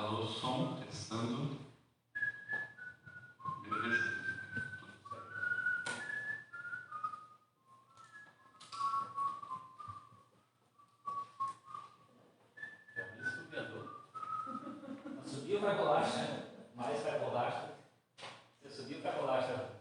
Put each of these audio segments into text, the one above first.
Alô, som, testando. Beleza. Subiu para bolacha, mais para bolacha. Você subiu para bolacha.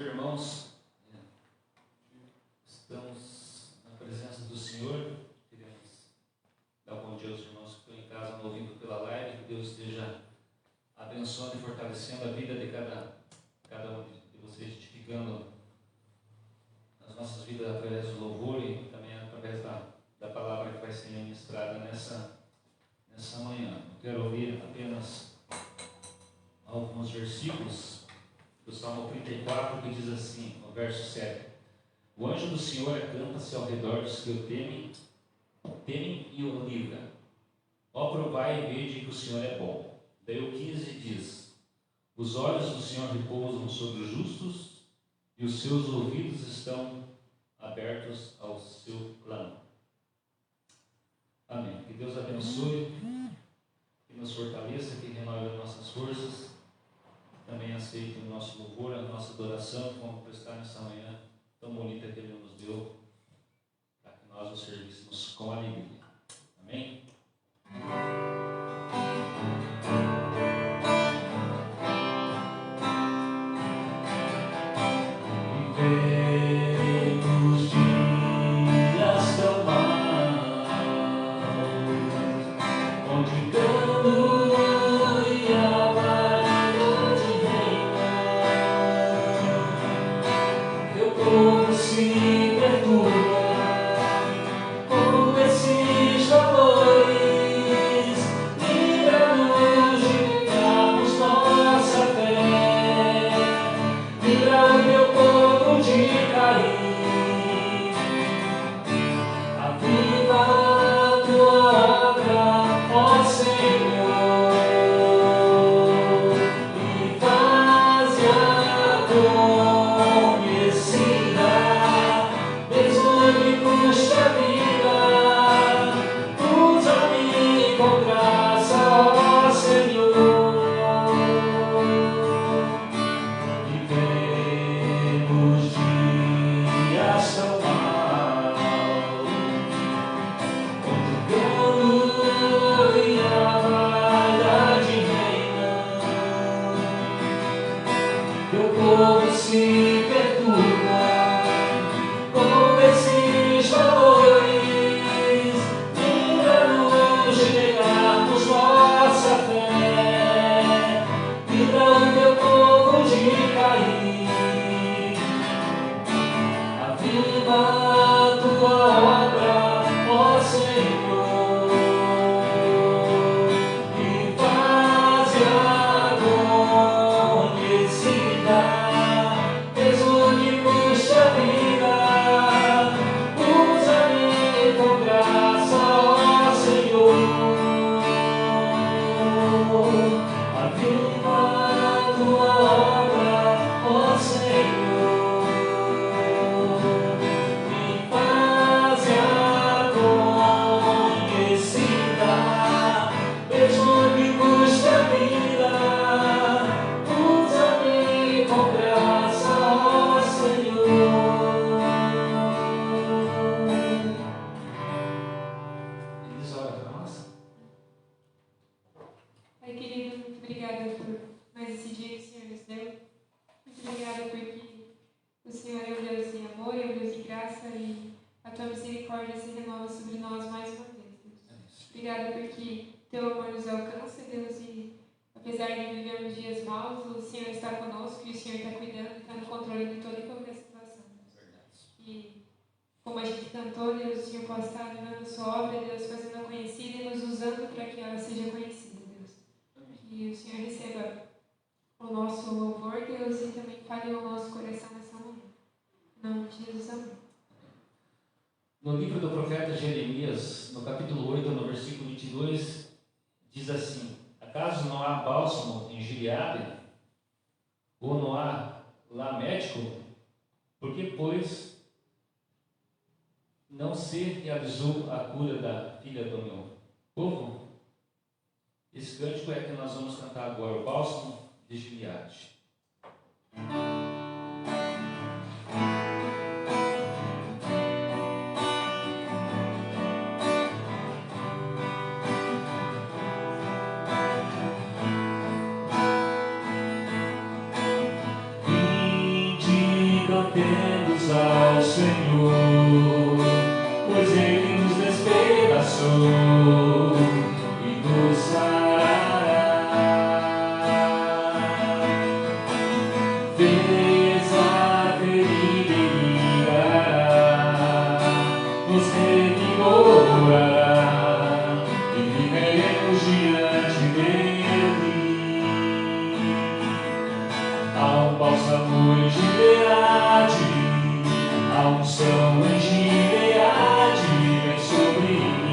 Irmãos, estamos na presença do Senhor. Queremos dar bom dia aos irmãos que estão em casa nos ouvindo pela live. Que Deus esteja abençoando e fortalecendo a vida de cada um de vocês, edificando as nossas vidas através do louvor e também através da palavra que vai ser ministrada nessa manhã. Eu quero ler apenas alguns versículos do Salmo 34, que diz assim, no verso 7: O anjo do Senhor acampa-se ao redor dos que o temem temem e o livra. Ó, provai e vede que o Senhor é bom. Daí o 15 diz: os olhos do Senhor repousam sobre os justos e os seus ouvidos estão abertos ao seu clamor. Amém. Que Deus abençoe, que nos fortaleça, que renove as nossas forças. Também aceite o nosso louvor, a nossa adoração, como prestar nessa manhã tão bonita que Ele nos deu, para que nós o servíssemos com alegria. Amém? Vivemos dias tão maus, onde cano e a vaidade reina. Teu povo se perturba com esses valores. Livra-nos de negarmos nossa fé. Livra o teu povo de cair. Aviva a tua obra, ó Senhor, e faz-a conhecida, mesmo que custe a vida. Usa-me com graça, ó Senhor. Vivemos dias tão maus, onde o engano e a vaidade reinam. Teu povo se perturba com esses valores. Livra-nos de negarmos nossa fé. Livra o teu povo de cair. Aviva a tua obra, ó Senhor, e faz-a conhecida, mesmo que custe a vida. Usa-me com graça, ó Senhor. Aviva a tua obra, ó Senhor, e faz-a conhecida, mesmo que custe a vida. Usa-me com graça, ó Senhor. Eles oram para nós. Pai querido, muito obrigada por mais esse dia que o Senhor nos deu. Muito obrigada porque o Senhor é um Deus de amor, é um Deus de graça e a tua misericórdia se renova sobre nós mais uma vez, Deus. Obrigada porque teu amor nos alcança, Deus, e apesar de vivermos dias maus, o Senhor está conosco e o Senhor está cuidando, está no controle de toda e qualquer situação, Deus. E como a gente cantou, Deus, o Senhor pode estar levando a sua obra, Deus, fazendo-a conhecida e nos usando para que ela seja conhecida, Deus. Que o Senhor receba o nosso louvor, Deus, e também fale o nosso coração nessa manhã. Em nome de Jesus, amém. No livro do profeta Jeremias, no capítulo 8, no versículo 22, diz assim: acaso não há bálsamo em Gileade? Ou não há lá médico? Por que, pois, não se realizou a cura da filha do meu povo? Esse cântico é que nós vamos cantar agora, o bálsamo de Gileade. Vinde, cantemos ao Senhor, pois Ele nos despedaçou e nos sarará. Fez a ferida e ligará, nos revigorará e viveremos diante dele. Há um bálsamo em Gileade, há unção em Gileade, vem sobre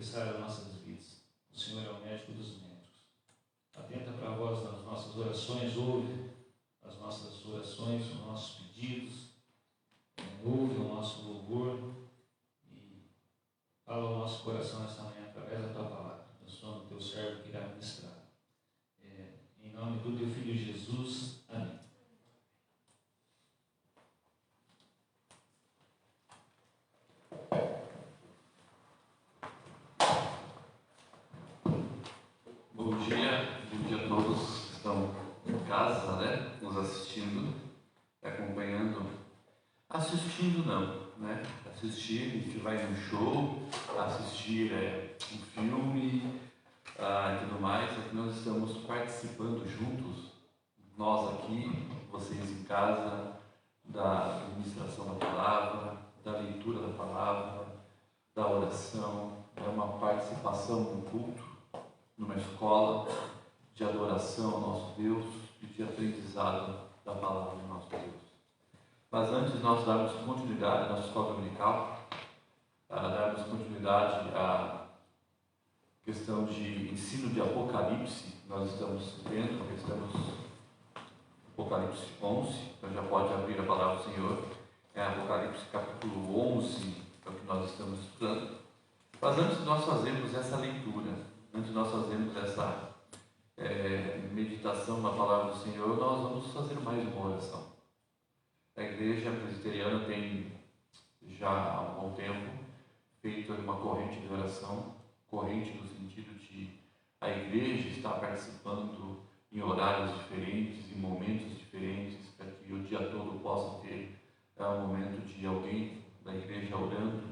necessária às nossas vidas. O Senhor é o médico dos médicos. Atenta para a voz das nossas orações, ouve as nossas orações, os nossos pedidos, ouve o nosso louvor e fala ao nosso coração esta manhã através da Tua palavra. Eu sou o Teu servo que irá ministrar. Em nome do Teu Filho Jesus. Amém. Bom dia a todos que estão em casa, né? Nos assistindo, acompanhando. Assistindo não, né? Assistir, a gente vai num show, assistir um filme e tudo mais. Aqui nós estamos participando juntos, nós aqui, vocês em casa, da administração da palavra, da leitura da palavra, da oração. É uma participação no culto, numa escola de adoração ao nosso Deus e de aprendizado da palavra do nosso Deus. Mas antes de nós darmos continuidade à nossa escola dominical, darmos continuidade à questão de ensino de Apocalipse, nós estamos vendo, estamos no Apocalipse 11, então já pode abrir a palavra do Senhor, é Apocalipse capítulo 11, é o que nós estamos estudando. Mas antes de nós fazermos essa leitura, antes de nós fazermos essa meditação na palavra do Senhor, nós vamos fazer mais uma oração. A igreja presbiteriana tem já há algum tempo feito uma corrente de oração, corrente no sentido de a igreja estar participando em horários diferentes, em momentos diferentes, para que o dia todo possa ter um momento de alguém da igreja orando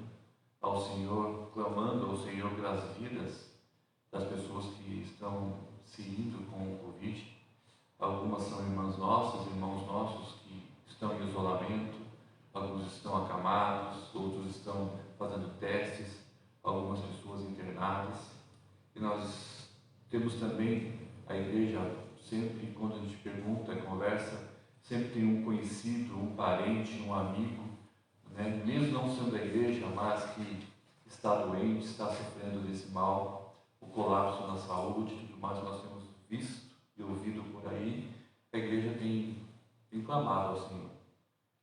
ao Senhor, clamando ao Senhor pelas vidas das pessoas que estão se indo com o Covid. Algumas são irmãs nossas, irmãos nossos que estão em isolamento, alguns estão acamados, outros estão fazendo testes, algumas pessoas internadas. E nós temos também a igreja, sempre quando a gente pergunta, conversa, sempre tem um conhecido, um parente, um amigo, né? Mesmo não sendo da igreja, mas que está doente, está sofrendo desse mal, o colapso na saúde, tudo mais que nós temos visto e ouvido por aí. A igreja tem clamado ao Senhor,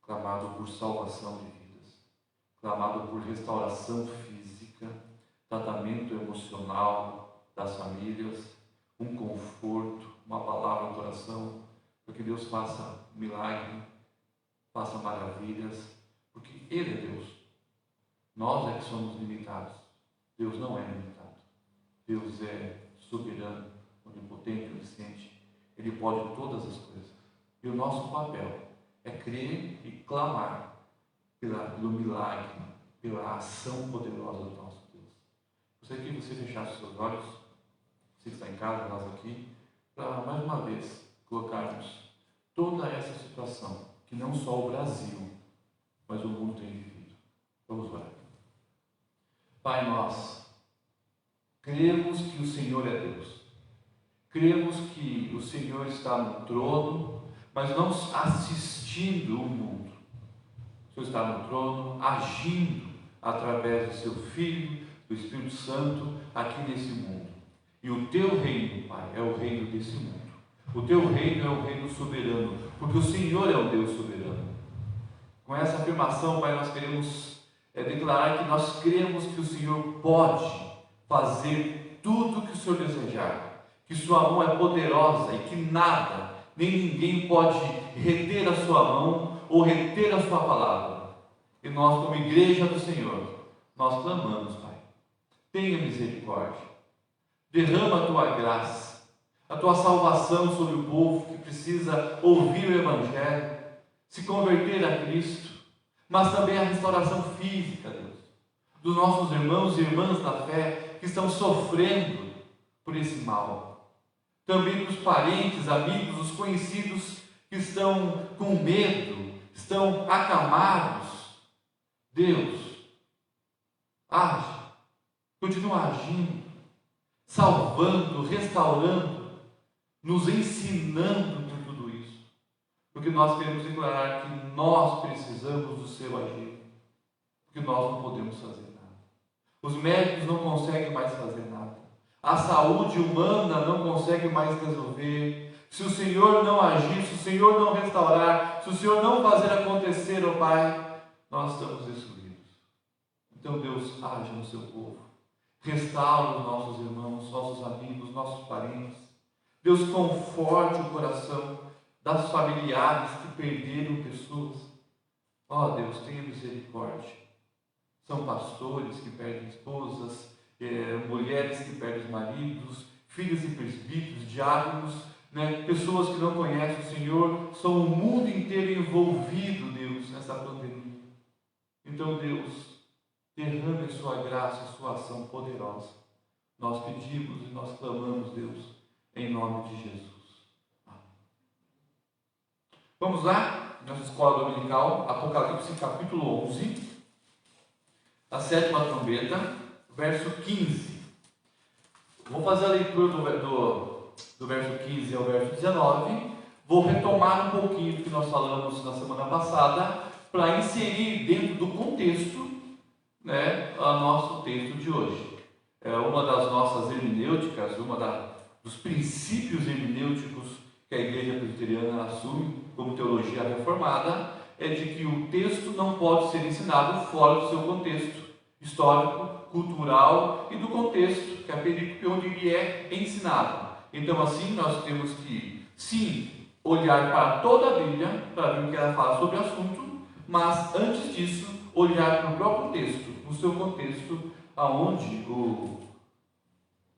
clamado por salvação de vidas, clamado por restauração física, tratamento emocional das famílias, um conforto, uma palavra no coração, para que Deus faça milagre, faça maravilhas, porque Ele é Deus. Nós é que somos limitados. Deus não é limitado. Deus é soberano, onipotente, onisciente. Ele pode todas as coisas. E o nosso papel é crer e clamar pelo milagre, pela ação poderosa do nosso Deus. Gostaria que você fechasse os seus olhos, você que está em casa, nós aqui, para mais uma vez colocarmos toda essa situação, que não só o Brasil, mas o mundo tem vivido. Vamos orar. Pai, nós cremos que o Senhor é Deus. Cremos que o Senhor está no trono, mas não assistindo o mundo. O Senhor está no trono, agindo através do seu Filho, do Espírito Santo, aqui nesse mundo. E o teu reino, Pai, é o reino desse mundo. O teu reino é o reino soberano, porque o Senhor é o Deus soberano. Com essa afirmação, Pai, nós queremos declarar que nós cremos que o Senhor pode fazer tudo o que o Senhor desejar, que sua mão é poderosa e que nada, nem ninguém pode reter a sua mão ou reter a sua palavra. E nós, como igreja do Senhor, nós clamamos, Pai, tenha misericórdia, derrama a tua graça, a tua salvação sobre o povo que precisa ouvir o Evangelho, se converter a Cristo, mas também a restauração física, Deus, dos nossos irmãos e irmãs da fé que estão sofrendo por esse mal. Também dos parentes, amigos, os conhecidos que estão com medo, estão acamados. Deus, age, continua agindo, salvando, restaurando, nos ensinando por tudo isso, porque nós queremos declarar que nós precisamos do seu agir, porque nós não podemos fazer nada. Os médicos não conseguem mais fazer nada. A saúde humana não consegue mais resolver. Se o Senhor não agir, se o Senhor não restaurar, se o Senhor não fazer acontecer, ó Pai, nós estamos destruídos. Então Deus, age no seu povo. Restaura os nossos irmãos, nossos amigos, nossos parentes. Deus, conforte o coração das familiares que perderam pessoas. Ó Deus, tenha misericórdia. São pastores que perdem esposas, mulheres que perdem maridos, filhos de presbíteros, diáconos, pessoas que não conhecem o Senhor. São o mundo inteiro envolvido, Deus, nessa pandemia. Então, Deus, derrame a sua graça, a sua ação poderosa. Nós pedimos e nós clamamos, Deus, em nome de Jesus. Amém. Vamos lá, nossa escola dominical, Apocalipse capítulo 11, a 7ª trombeta, verso 15. Vou fazer a leitura do verso 15 ao verso 19. Vou retomar um pouquinho do que nós falamos na semana passada, para inserir dentro do contexto, o nosso texto de hoje. Uma das nossas hermenêuticas, dos princípios hermenêuticos que a Igreja Presbiteriana assume como teologia reformada, é de que o texto não pode ser ensinado fora do seu contexto histórico, cultural e do contexto, que é a perícope onde ele é ensinado. Então, assim, nós temos que, sim, olhar para toda a Bíblia, para ver o que ela fala sobre o assunto, mas, antes disso, olhar para o próprio texto, no seu contexto, aonde o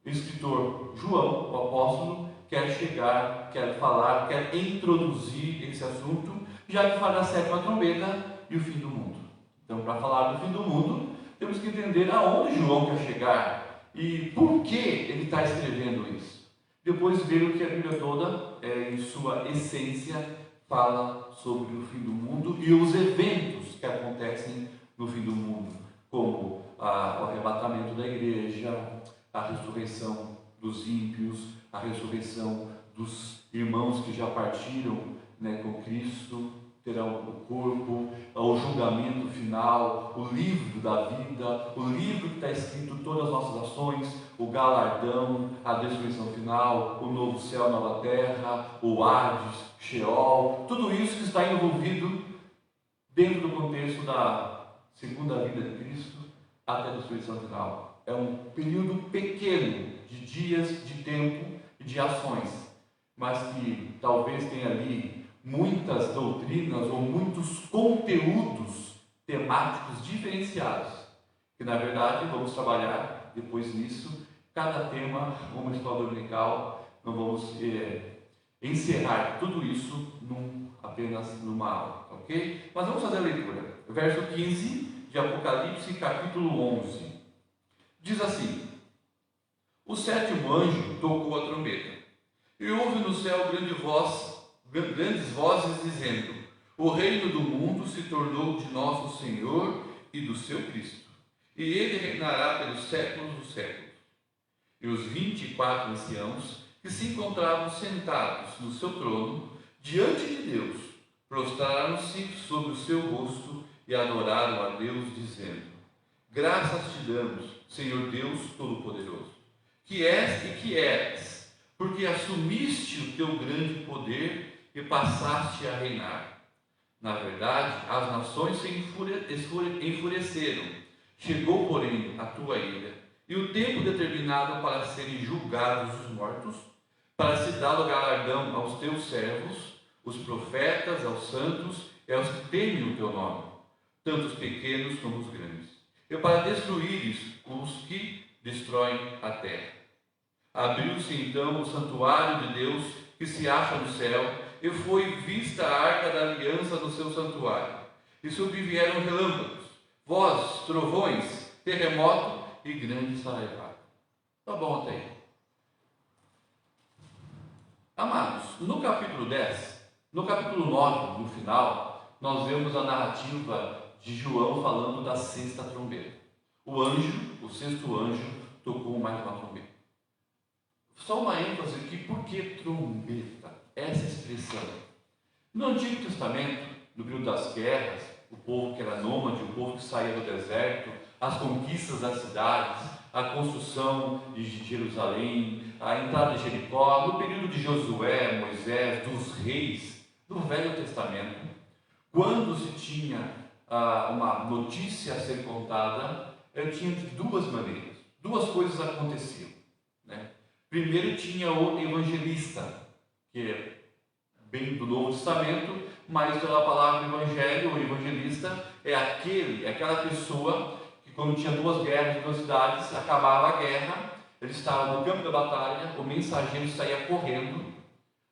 escritor João, o apóstolo, quer chegar, quer falar, quer introduzir esse assunto, já que fala da 7ª trombeta e o fim do mundo. Então, para falar do fim do mundo, temos que entender aonde João quer chegar e por que ele está escrevendo isso. Depois ver o que a Bíblia toda, em sua essência, fala sobre o fim do mundo e os eventos que acontecem no fim do mundo, como o arrebatamento da igreja, a ressurreição dos ímpios, a ressurreição dos irmãos que já partiram com Cristo, terão o corpo, o julgamento final, o livro da vida, o livro que está escrito todas as nossas ações, o galardão, a destruição final, o novo céu, nova terra, o Hades, Sheol, tudo isso que está envolvido dentro do contexto da segunda vinda de Cristo até a destruição final. É um período pequeno de dias, de tempo e de ações, mas que talvez tenha ali muitas doutrinas ou muitos conteúdos temáticos diferenciados, que na verdade vamos trabalhar depois nisso, cada tema, uma escola dominical, não vamos encerrar tudo isso apenas numa aula, ok? Mas vamos fazer a leitura, verso 15 de Apocalipse capítulo 11, diz assim: o 7º anjo tocou a trombeta, e houve no céu grandes vozes dizendo: o reino do mundo se tornou de nosso Senhor e do seu Cristo, e ele reinará pelos séculos dos séculos. E os 24 anciãos que se encontravam sentados no seu trono, diante de Deus, prostraram-se sobre o seu rosto e adoraram a Deus, dizendo: graças te damos, Senhor Deus Todo-Poderoso, que és e que eres, porque assumiste o teu grande poder e passaste a reinar. Na verdade, as nações se enfureceram. Chegou, porém, a tua ira, e o tempo determinado para serem julgados os mortos, para se dar o galardão aos teus servos, os profetas, aos santos e aos que temem o teu nome, tanto os pequenos como os grandes, e para destruires os que destroem a terra. Abriu-se então o santuário de Deus que se acha no céu, e foi vista a arca da aliança no seu santuário, e sobrevieram relâmpagos, vozes, trovões, terremoto e grande saraivada. Tá bom até aí. Amados, no capítulo 10, no capítulo 9, no final, nós vemos a narrativa de João falando da 6ª trombeta. O anjo, o 6º anjo, tocou mais uma trombeta. Só uma ênfase aqui, por que trombeta? Essa expressão. No Antigo Testamento, no período das guerras, o povo que era nômade, o povo que saía do deserto, as conquistas das cidades, a construção de Jerusalém, a entrada de Jericó, no período de Josué, Moisés, dos reis, no Velho Testamento, quando se tinha uma notícia a ser contada, tinha de duas maneiras, duas coisas aconteciam, né? Primeiro tinha o evangelista, que é bem do Novo Testamento, mas pela palavra evangelho, o evangelista é aquela pessoa que, quando tinha duas guerras, duas cidades, acabava a guerra, ele estava no campo da batalha, o mensageiro saía correndo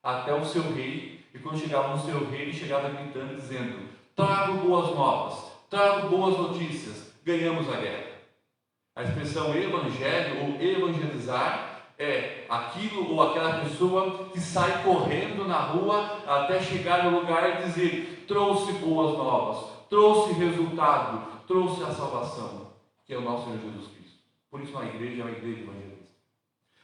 até o seu rei, e quando chegava no seu rei, ele chegava gritando, dizendo: trago boas novas, trago boas notícias, ganhamos a guerra. A expressão evangelho ou evangelizar é aquilo ou aquela pessoa que sai correndo na rua até chegar no lugar e dizer: trouxe boas novas, trouxe resultado, trouxe a salvação, que é o nosso Senhor Jesus Cristo. Por isso a igreja é uma igreja evangelista.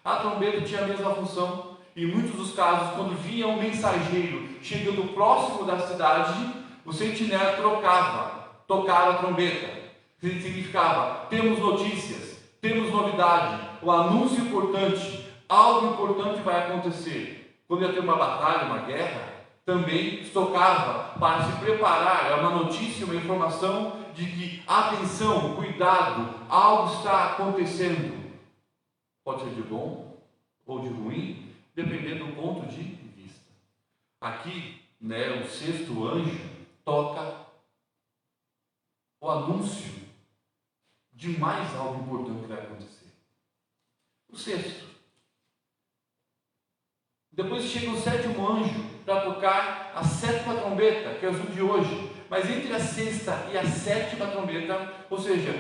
A trombeta tinha a mesma função. Em muitos dos casos, quando vinha um mensageiro chegando próximo da cidade, o sentinela tocava a trombeta. Significava: temos notícias, temos novidade, o anúncio importante, algo importante vai acontecer. Quando ia ter uma batalha, uma guerra, também tocava para se preparar. É uma notícia, uma informação de que, atenção, cuidado, algo está acontecendo. Pode ser de bom ou de ruim, dependendo do ponto de vista. Aqui, o sexto anjo toca o anúncio de mais algo importante que vai acontecer. O sexto. Depois chega o sétimo anjo para tocar a sétima trombeta, que é o de hoje. Mas entre a sexta e a sétima trombeta, ou seja,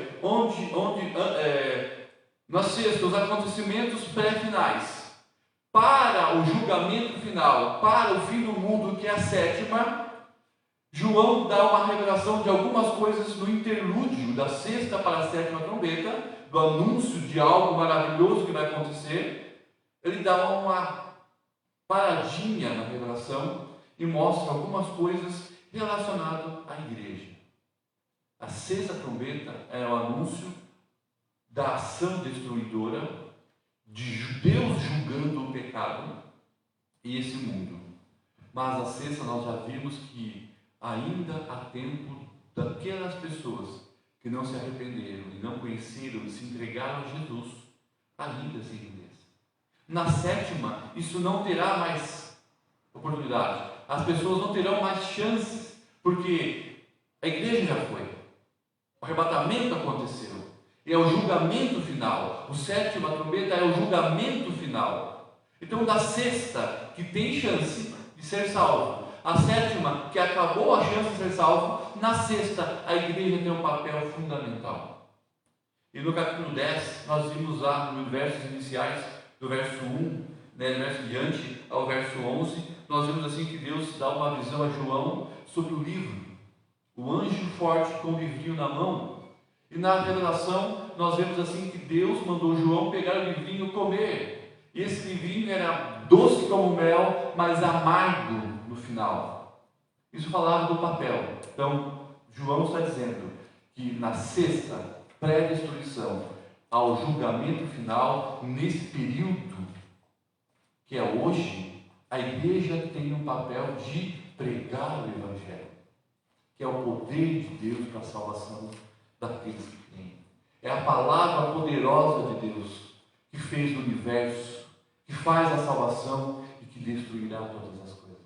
na sexta, os acontecimentos pré-finais, para o julgamento final, para o fim do mundo, que é a sétima, João dá uma revelação de algumas coisas no interlúdio da sexta para a sétima trombeta, do anúncio de algo maravilhoso que vai acontecer. Ele dá uma paradinha na revelação e mostra algumas coisas relacionadas à igreja. A sexta trombeta é o anúncio da ação destruidora de Deus julgando o pecado e esse mundo. Mas a sexta nós já vimos que ainda há tempo daquelas pessoas que não se arrependeram e não conheceram e se entregaram a Jesus, ainda se arrependem. Na sétima, isso não terá mais oportunidade. As pessoas não terão mais chances, porque a igreja já foi. O arrebatamento aconteceu. E é o julgamento final. O sétima trombeta é o julgamento final. Então, da sexta, que tem chance de ser salvo, a sétima, que acabou a chance de ser salvo, na sexta, a igreja tem um papel fundamental. E no capítulo 10, nós vimos lá nos versos iniciais, do verso 1, do verso diante ao verso 11, nós vemos assim que Deus dá uma visão a João sobre o livro. O anjo forte com o livrinho na mão. E na revelação, nós vemos assim que Deus mandou João pegar o livrinho e comer. E esse livrinho era doce como mel, mas amargo no final. Isso falava do papel. Então, João está dizendo que na sexta pré-destruição, ao julgamento final, nesse período que é hoje, a igreja tem um papel de pregar o Evangelho, que é o poder de Deus para a salvação daqueles que creem. É a palavra poderosa de Deus que fez o universo, que faz a salvação e que destruirá todas as coisas.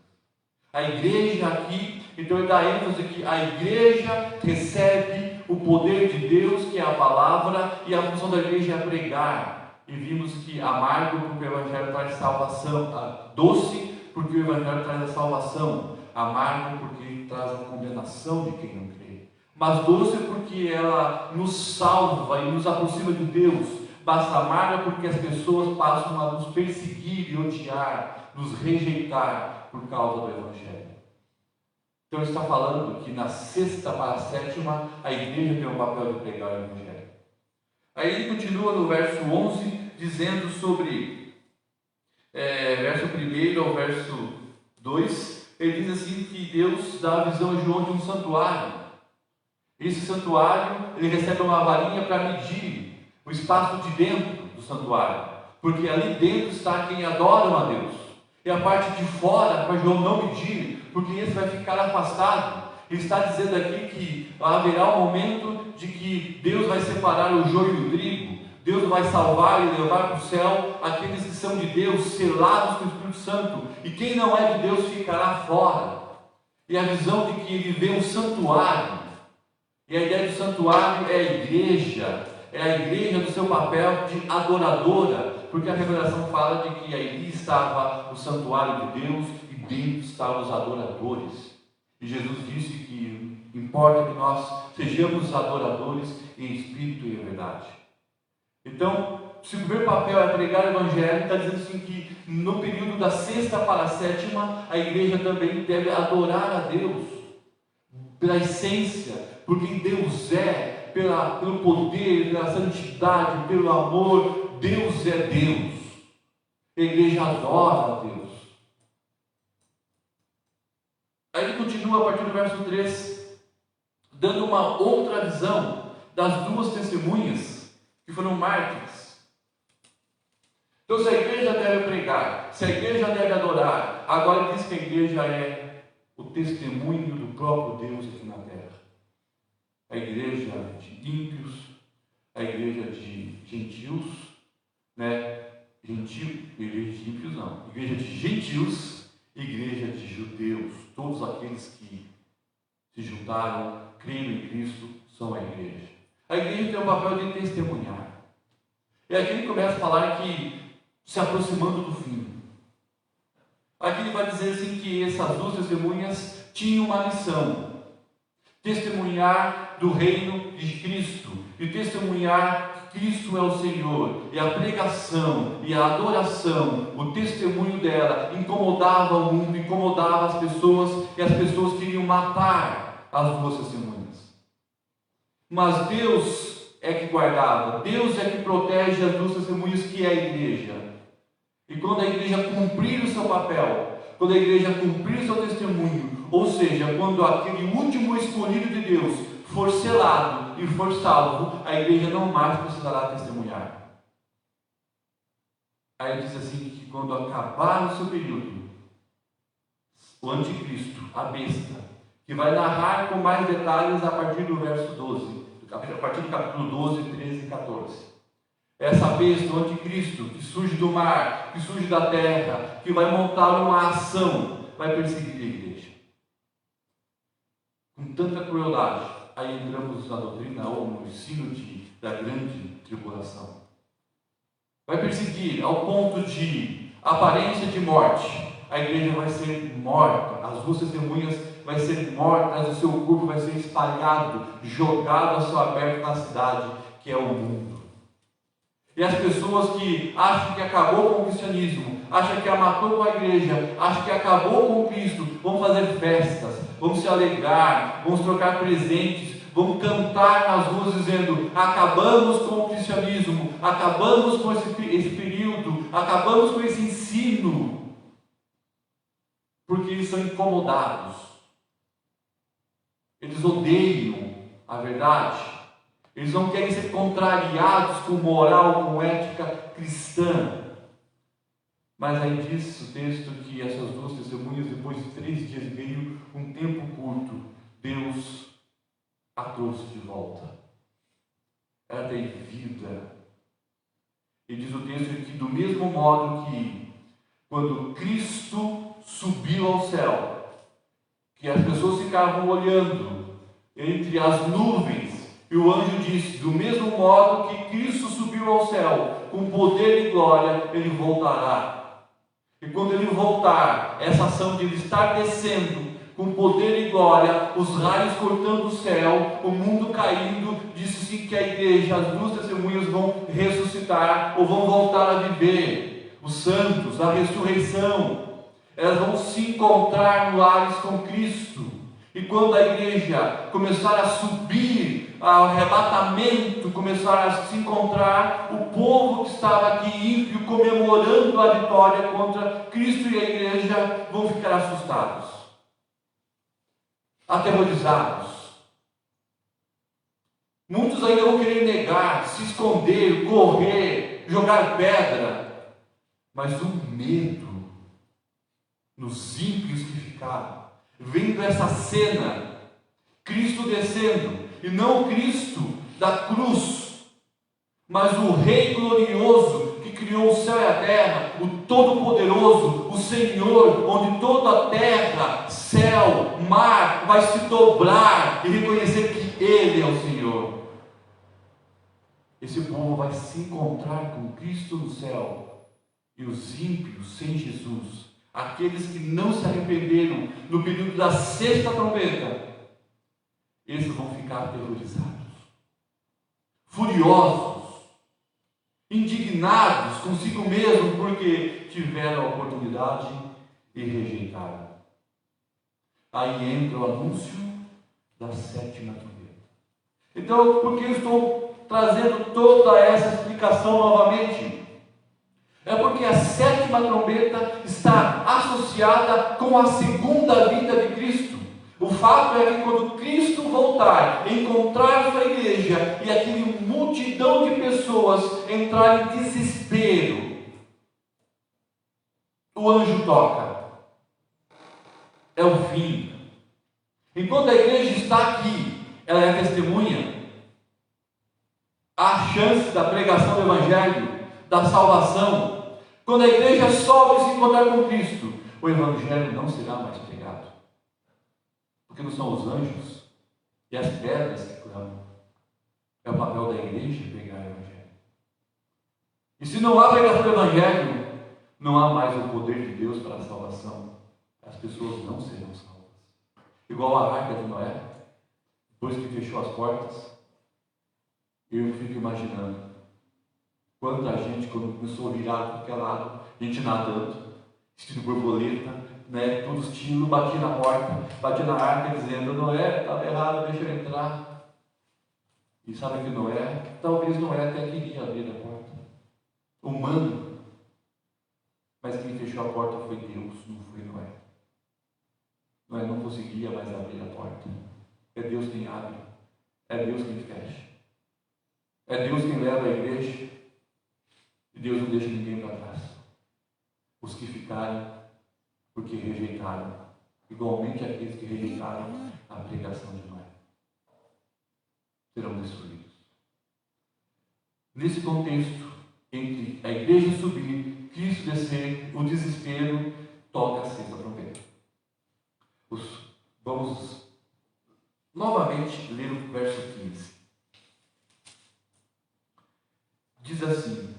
A igreja aqui, então ele dá ênfase que a igreja recebe o poder de Deus, que é a palavra, e a função da igreja é pregar. E vimos que amargo porque o Evangelho traz salvação, doce porque o Evangelho traz a salvação, amargo porque traz a condenação de quem não crê, mas doce porque ela nos salva e nos aproxima de Deus, mas amarga porque as pessoas passam a nos perseguir e odiar, nos rejeitar por causa do Evangelho. Então ele está falando que na sexta para a sétima, a igreja tem o papel de pregar o Evangelho. Aí ele continua no verso 11, dizendo sobre, verso 1 ao verso 2, ele diz assim que Deus dá a visão a João de um santuário. Esse santuário, ele recebe uma varinha para medir o espaço de dentro do santuário, porque ali dentro está quem adoram a Deus. E a parte de fora, para João não medir, porque esse vai ficar afastado. Ele está dizendo aqui que haverá um momento de que Deus vai separar o joio do trigo. Deus vai salvar e levar para o céu aqueles que são de Deus, selados com o Espírito Santo. E quem não é de Deus ficará fora. E a visão de que ele vê um santuário. E a ideia do santuário é a igreja no seu papel de adoradora, porque a revelação fala de que ali estava o santuário de Deus e dentro estavam os adoradores. E Jesus disse que importa que nós sejamos adoradores em espírito e em verdade. Então, se o primeiro papel é pregar o Evangelho, está dizendo assim que no período da 6ª para a 7ª, a igreja também deve adorar a Deus pela essência, por quem Deus é, pelo poder, pela santidade, pelo amor. Deus é Deus. A igreja adora a Deus. Aí ele continua a partir do verso 3, dando uma outra visão das duas testemunhas que foram mártires. Então, se a igreja deve pregar, se a igreja deve adorar, agora ele diz que a igreja é o testemunho do próprio Deus aqui na terra. A igreja de ímpios, a igreja de gentios, igreja de ímpios não, igreja de gentios, igreja de judeus, todos aqueles que se juntaram, creram em Cristo, são a igreja. A igreja tem o papel de testemunhar. E aqui ele começa a falar que se aproximando do fim. Aqui ele vai dizer assim que essas duas testemunhas tinham uma missão: testemunhar do reino de Cristo e testemunhar que Cristo é o Senhor. E a pregação e a adoração, o testemunho dela incomodava o mundo, incomodava as pessoas, e as pessoas queriam matar as duas testemunhas. Mas Deus é que guardava, Deus é que protege as duas testemunhas, que é a igreja. E quando a igreja cumprir o seu papel, quando a igreja cumprir o seu testemunho, ou seja, quando aquele último escolhido de Deus for selado e for salvo, a igreja não mais precisará testemunhar. Aí diz assim que quando acabar o seu período, o anticristo, a besta, que vai narrar com mais detalhes a partir do verso 12, a partir do capítulo 12, 13 e 14. Essa besta, o anticristo, que surge do mar, que surge da terra, que vai montar uma ação, vai perseguir a igreja. Com tanta crueldade, aí entramos na doutrina ou no ensino da grande tribulação. Vai perseguir ao ponto de aparência de morte. A igreja vai ser morta, as duas testemunhas vai ser mortas, o seu corpo vai ser espalhado, jogado a céu aberto na cidade, que é o mundo. E as pessoas que acham que acabou com o cristianismo, acham que a matou com a igreja, acham que acabou com Cristo, vão fazer festas, vão se alegrar, vão trocar presentes, vão cantar nas ruas dizendo: acabamos com o cristianismo, acabamos com esse período, acabamos com esse ensino, porque eles são incomodados, eles odeiam a verdade. Eles não querem ser contrariados com moral, com ética cristã. Mas aí diz o texto que essas duas testemunhas, depois de 3 dias e meio, um tempo curto, Deus a trouxe de volta. Ela tem vida. E diz o texto que do mesmo modo que quando Cristo subiu ao céu, que as pessoas ficavam olhando entre as nuvens, e o anjo disse: do mesmo modo que Cristo subiu ao céu, com poder e glória, ele voltará. E quando ele voltar, essa ação de ele estar descendo, com poder e glória, os raios cortando o céu, o mundo caindo, disse-se que a igreja, as duas testemunhas vão ressuscitar, ou vão voltar a viver. Os santos, a ressurreição, elas vão se encontrar no lares com Cristo. E quando a igreja começar a subir ao arrebatamento, começar a se encontrar, o povo que estava aqui ímpio, comemorando a vitória contra Cristo e a igreja, vão ficar assustados, aterrorizados. Muitos ainda vão querer negar, se esconder, correr, jogar pedra. Mas o medo nos ímpios que ficaram, vendo essa cena, Cristo descendo, e não o Cristo da cruz, mas o Rei glorioso que criou o céu e a terra, o Todo-Poderoso, o Senhor, onde toda a terra, céu, mar, vai se dobrar e reconhecer que Ele é o Senhor. Esse povo vai se encontrar com Cristo no céu, e os ímpios sem Jesus, aqueles que não se arrependeram no período da sexta trombeta, eles vão ficar aterrorizados, furiosos, indignados consigo mesmo, porque tiveram a oportunidade e rejeitaram. Aí entra o anúncio da sétima trombeta. Então, por que eu estou trazendo toda essa explicação novamente? É porque a sétima trombeta está associada com a segunda vinda de Cristo. O fato é que quando Cristo voltar, encontrar sua igreja e aquele multidão de pessoas entrar em desespero, o anjo toca. É o fim. Enquanto a igreja está aqui, ela é testemunha. Há chance da pregação do Evangelho, da salvação. Quando a igreja sobe e se encontrar com Cristo, o Evangelho não será mais pregado, porque não são os anjos e as pedras que clamam. É o papel da igreja pregar o Evangelho. E se não há pregação do Evangelho, não há mais o poder de Deus para a salvação. As pessoas não serão salvas. Igual a arca de Noé, depois que fechou as portas, eu fico imaginando quanta gente, quando começou a virar para aquele lado, gente nadando, vestido borboleta, né, todos os tiros, batia na porta, batia na arca, dizendo: Noé, estava errado, deixa eu entrar. E sabe que Noé, talvez Noé até queria abrir a porta, humano, mas quem fechou a porta foi Deus, não foi Noé. Noé não conseguia mais abrir a porta. É Deus quem abre, é Deus quem fecha, é Deus quem leva a igreja, e Deus não deixa ninguém para trás. Os que ficarem, porque rejeitaram, igualmente aqueles que rejeitaram a pregação de Noé, serão destruídos. Nesse contexto, entre a igreja subir, Cristo descer, o desespero, toca a sexta trombeta. Vamos novamente ler o verso 15. Diz assim: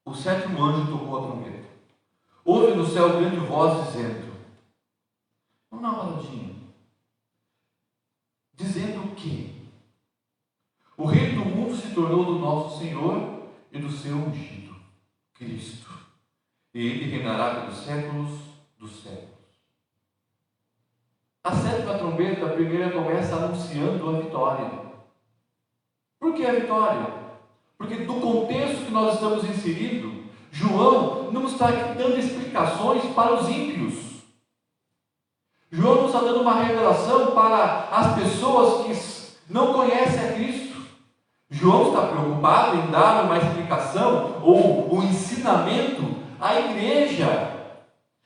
o sétimo anjo tocou a trombeta. Houve no céu grande voz dizendo... Vamos dar uma olhadinha. Dizendo o quê? O rei do mundo se tornou do nosso Senhor e do seu ungido, Cristo. E ele reinará pelos séculos dos séculos. A sétima trombeta, a primeira, começa anunciando a vitória. Por que a vitória? Porque do contexto que nós estamos inseridos, João não está aqui dando explicações para os ímpios. João não está dando uma revelação para as pessoas que não conhecem a Cristo. João está preocupado em dar uma explicação ou um ensinamento à igreja,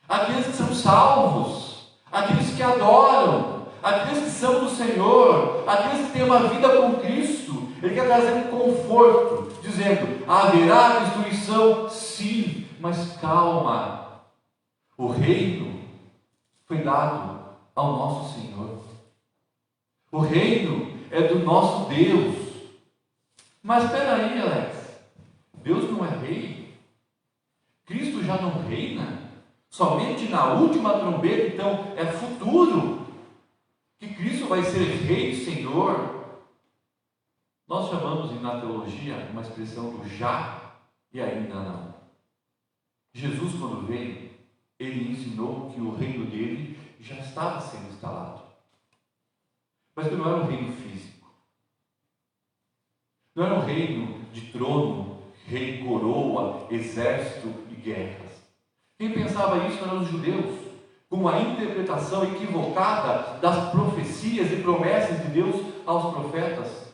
àqueles que são salvos, àqueles que adoram, àqueles que são do Senhor, àqueles que têm uma vida com Cristo. Ele quer trazer um conforto, dizendo: haverá destruição, sim, mas calma. O reino foi dado ao nosso Senhor. O reino é do nosso Deus. Mas espera aí, Alex, Deus não é rei? Cristo já não reina? Somente na última trombeta, então é futuro que Cristo vai ser rei e Senhor. Nós chamamos na teologia uma expressão do já e ainda não. Jesus, quando veio, ele ensinou que o reino dele já estava sendo instalado, mas que não era um reino físico, não era um reino de trono, rei, coroa, exército e guerras. Quem pensava isso eram os judeus, com a interpretação equivocada das profecias e promessas de Deus aos profetas.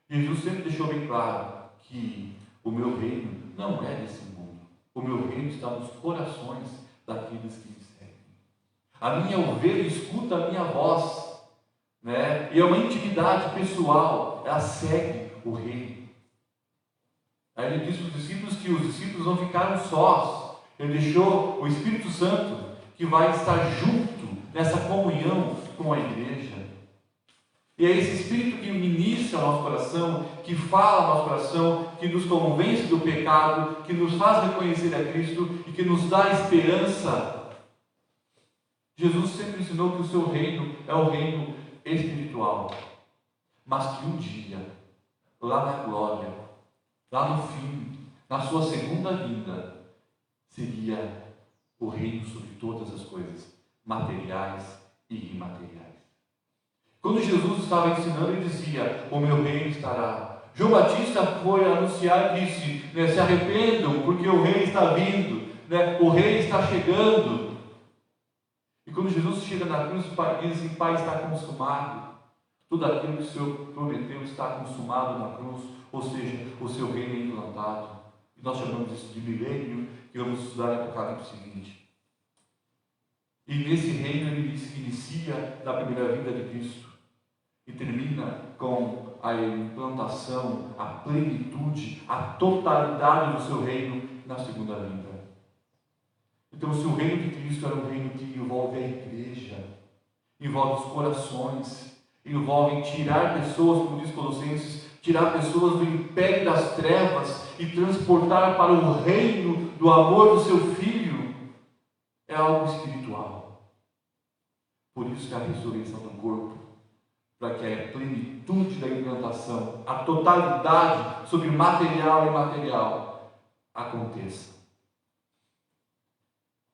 Jesus sempre deixou bem claro que o meu reino não é desse mundo. O meu reino está nos corações daqueles que me seguem. A minha ovelha escuta a minha voz, né? E é uma intimidade pessoal, ela segue o reino. Aí ele disse para os discípulos que os discípulos não ficaram sós. Ele deixou o Espírito Santo que vai estar junto nessa comunhão com a igreja. E é esse Espírito que ministra ao nosso coração, que fala ao nosso coração, que nos convence do pecado, que nos faz reconhecer a Cristo e que nos dá esperança. Jesus sempre ensinou que o seu reino é o reino espiritual, mas que um dia, lá na glória, lá no fim, na sua segunda vinda, seria o reino sobre todas as coisas, materiais e imateriais. Quando Jesus estava ensinando, ele dizia: o meu reino estará. João Batista foi anunciar e disse, né, se arrependam, porque o rei está vindo, né, o rei está chegando. E quando Jesus chega na cruz, o Pai diz: Pai, está consumado. Tudo aquilo que o Senhor prometeu está consumado na cruz, ou seja, o seu reino é implantado. E nós chamamos isso de milênio, que vamos estudar em Apocalipse 20. E nesse reino ele se inicia na primeira vinda de Cristo e termina com a implantação, a plenitude, a totalidade do seu reino na segunda vinda. Então, se o reino de Cristo era um reino que envolve a igreja, envolve os corações, envolve tirar pessoas, como diz Colossenses, tirar pessoas do império das trevas e transportar para o reino do amor do seu Filho, é algo espiritual. Por isso que a ressurreição do corpo, para que a plenitude da implantação, a totalidade sobre material e imaterial aconteça.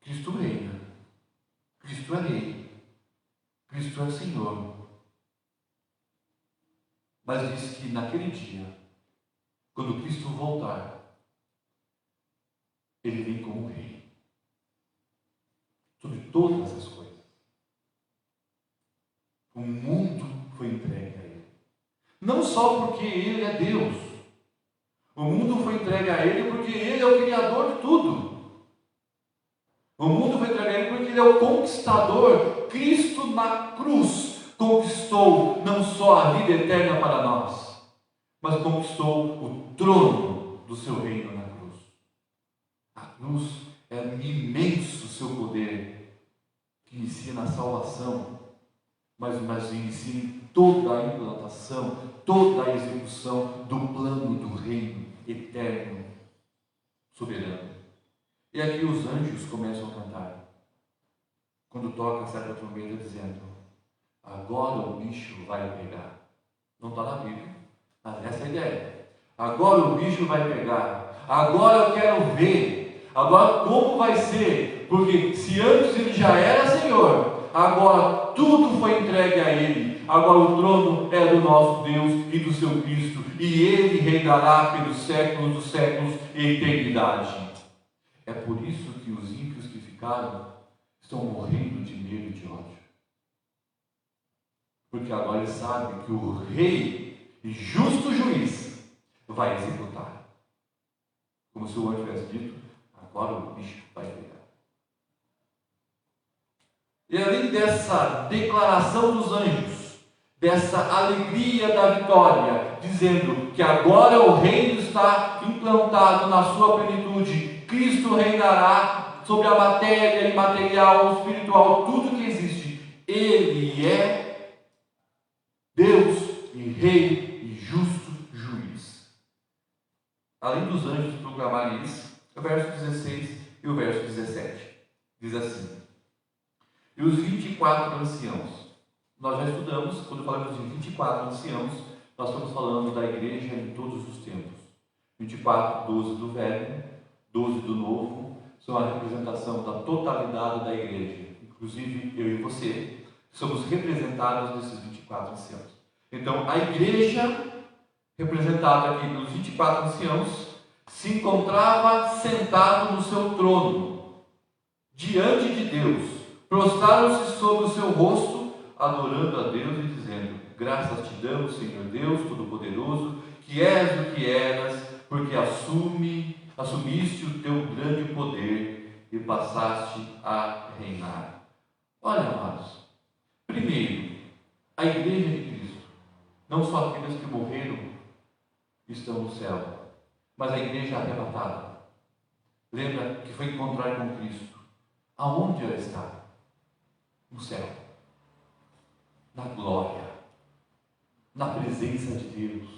Cristo reina, Cristo é Rei, Cristo é Senhor. Mas diz que naquele dia, quando Cristo voltar, Ele vem como Rei sobre todas as coisas. O mundo foi entregue a Ele. Não só porque Ele é Deus. O mundo foi entregue a Ele porque Ele é o Criador de tudo. O mundo foi entregue a Ele porque Ele é o conquistador. Cristo na cruz conquistou não só a vida eterna para nós, mas conquistou o trono do seu reino na cruz. A cruz é imenso o seu poder, que inicia na salvação, mas inicia em toda a implantação, toda a execução do plano do reino eterno, soberano. E aqui os anjos começam a cantar, quando toca certa trombeta, dizendo: agora o bicho vai pegar. Não está na Bíblia, mas essa é a ideia. Agora o bicho vai pegar. Agora eu quero ver. Agora como vai ser? Porque se antes ele já era Senhor, agora tudo foi entregue a Ele. Agora o trono é do nosso Deus e do seu Cristo, e Ele reinará pelos séculos dos séculos em eternidade. É por isso que os ímpios que ficaram estão morrendo de medo e de ódio. Porque agora eles sabem que o Rei e justo juiz vai executar. Como se o anjo tivesse dito: agora o bicho vai pegar. E além dessa declaração dos anjos, dessa alegria da vitória, dizendo que agora o reino está implantado na sua plenitude, Cristo reinará sobre a matéria, imaterial, o espiritual, tudo que existe. Ele é Deus e Rei e justo juiz. Além dos anjos proclamarem isso, o verso 16 e o verso 17 diz assim: e os 24 anciãos. Nós já estudamos, quando falamos de 24 anciãos, nós estamos falando da igreja em todos os tempos. 24, 12 do Velho, 12 do Novo, são a representação da totalidade da igreja. Inclusive, eu e você somos representados nesses 24 anciãos. Então, a igreja, representada aqui pelos 24 anciãos, se encontrava sentado no seu trono, diante de Deus. Prostraram-se sobre o seu rosto, adorando a Deus e dizendo: graças te damos, Senhor Deus Todo-Poderoso, que és o que eras, porque assumiste o teu grande poder e passaste a reinar. Olha, amados, primeiro, a igreja de Cristo, não só aqueles que morreram estão no céu, mas a igreja arrebatada. Lembra que foi encontrar com Cristo. Aonde ela está? No céu, na glória, na presença de Deus.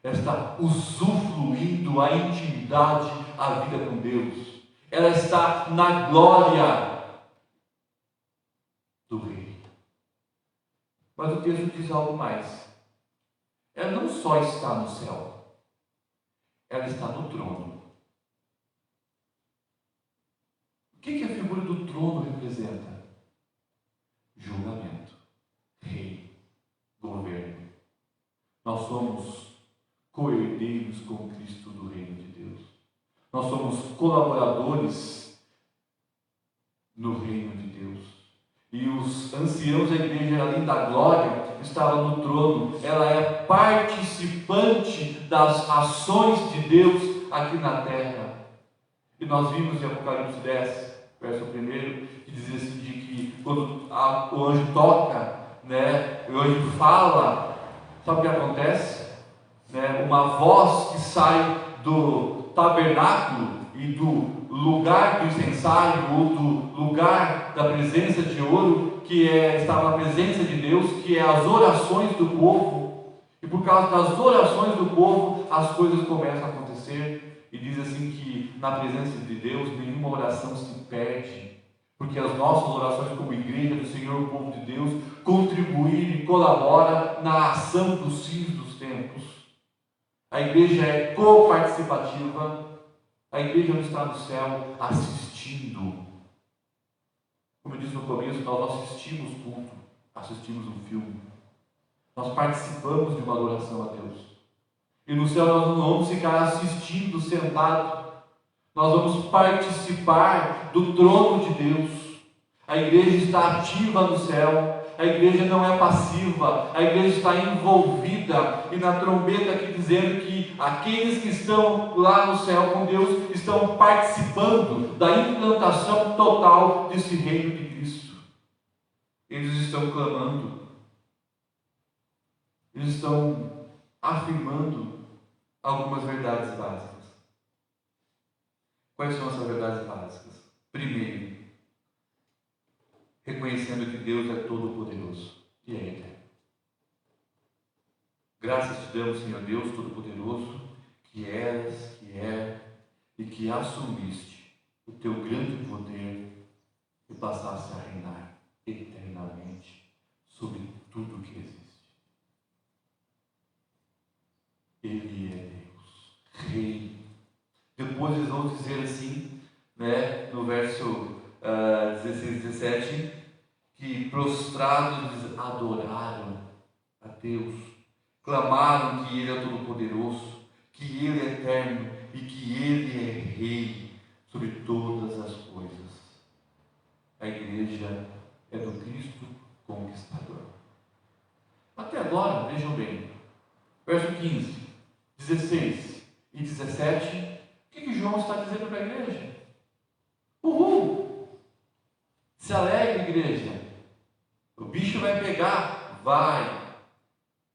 Ela está usufruindo a intimidade, a vida com Deus. Ela está na glória do Rei. Mas o texto diz algo mais. Ela não só está no céu, ela está no trono. O que a figura do trono representa? Julgamento, rei, governo. Nós somos co-herdeiros com Cristo do reino de Deus. Nós somos colaboradores no reino de Deus. E os anciãos da igreja, além da glória, estavam no trono. Ela é participante das ações de Deus aqui na terra. E nós vimos em Apocalipse 10, verso 1, que diz assim, de que quando o anjo toca, o anjo fala, sabe o que acontece? Uma voz que sai do tabernáculo e do lugar do incensário, ou do lugar da presença de ouro, que estava na presença de Deus, que é as orações do povo. E por causa das orações do povo, as coisas começam a acontecer. E diz assim que na presença de Deus nenhuma oração se perde, porque as nossas orações como igreja do Senhor, o povo de Deus, contribuem e colaboram na ação dos fins dos tempos. A igreja é coparticipativa. A igreja não está no céu assistindo. Como eu disse no começo, nós não assistimos culto, assistimos um filme. Nós participamos de uma adoração a Deus. E no céu nós não vamos ficar assistindo, sentado. Nós vamos participar do trono de Deus. A igreja está ativa no céu. A igreja não é passiva. A igreja está envolvida. E na trombeta aqui dizendo que aqueles que estão lá no céu com Deus estão participando da implantação total desse reino de Cristo. Eles estão clamando. Eles estão afirmando algumas verdades básicas. Quais são essas verdades básicas? Primeiro, reconhecendo que Deus é todo-poderoso e é eterno. Graças te damos, Senhor Deus todo-poderoso, que eras, que é e que assumiste o teu grande poder e passaste a reinar eternamente sobre tudo que existe. Ele é Deus, Rei. Depois eles vão dizer assim, no verso 16 e 17, que prostrados adoraram a Deus, clamaram que Ele é todo-poderoso, que Ele é eterno e que Ele é Rei sobre todas as coisas. A igreja é do Cristo conquistador. Até agora, vejam bem, verso 15, 16 e 17, o que João está dizendo para a igreja? Uhul! Se alegre, igreja. O bicho vai pegar, vai.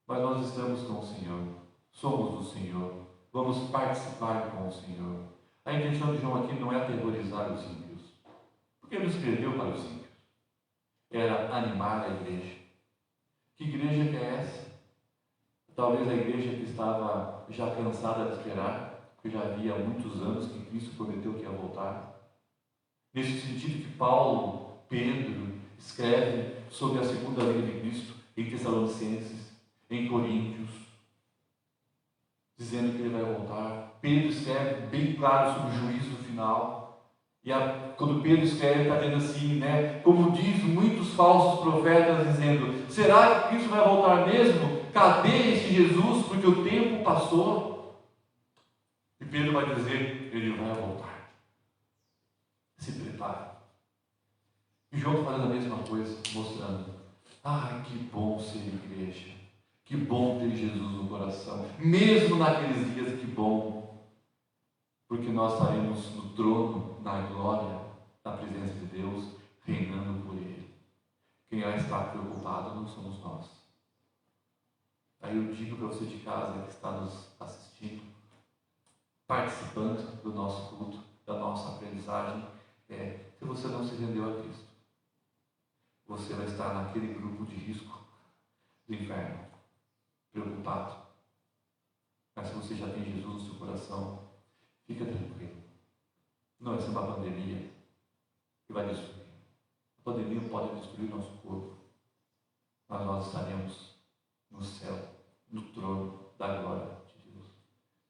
Mas nós estamos com o Senhor. Somos do Senhor. Vamos participar com o Senhor. A intenção de João aqui não é aterrorizar os ímpios, porque ele escreveu para os ímpios. Era animar a igreja. Que igreja que é essa? Talvez a igreja que estava já cansada de esperar, porque já havia muitos anos que Cristo prometeu que ia voltar. Nesse sentido que Paulo, Pedro, escreve sobre a segunda vinda de Cristo em Tessalonicenses, em Coríntios, dizendo que ele vai voltar. Pedro escreve bem claro sobre o juízo final. E quando Pedro escreve, está dizendo assim, como diz muitos falsos profetas, dizendo: será que Cristo vai voltar mesmo? Cadê esse Jesus? Porque o tempo passou. E Pedro vai dizer: ele vai voltar. Se prepare. E João está fazendo a mesma coisa, mostrando: Ai, que bom ser igreja. Que bom ter Jesus no coração. Mesmo naqueles dias, que bom. Porque nós estaremos no trono, na glória, na presença de Deus, reinando por Ele. Quem vai estar preocupado não somos nós. Aí eu digo para você de casa que está nos assistindo, participando do nosso culto, da nossa aprendizagem, se você não se rendeu a Cristo, você vai estar naquele grupo de risco do inferno, preocupado. Mas se você já tem Jesus no seu coração, fica tranquilo. Não vai ser uma pandemia que vai destruir. A pandemia pode destruir o nosso corpo, mas nós estaremos no céu, no trono da glória de Deus.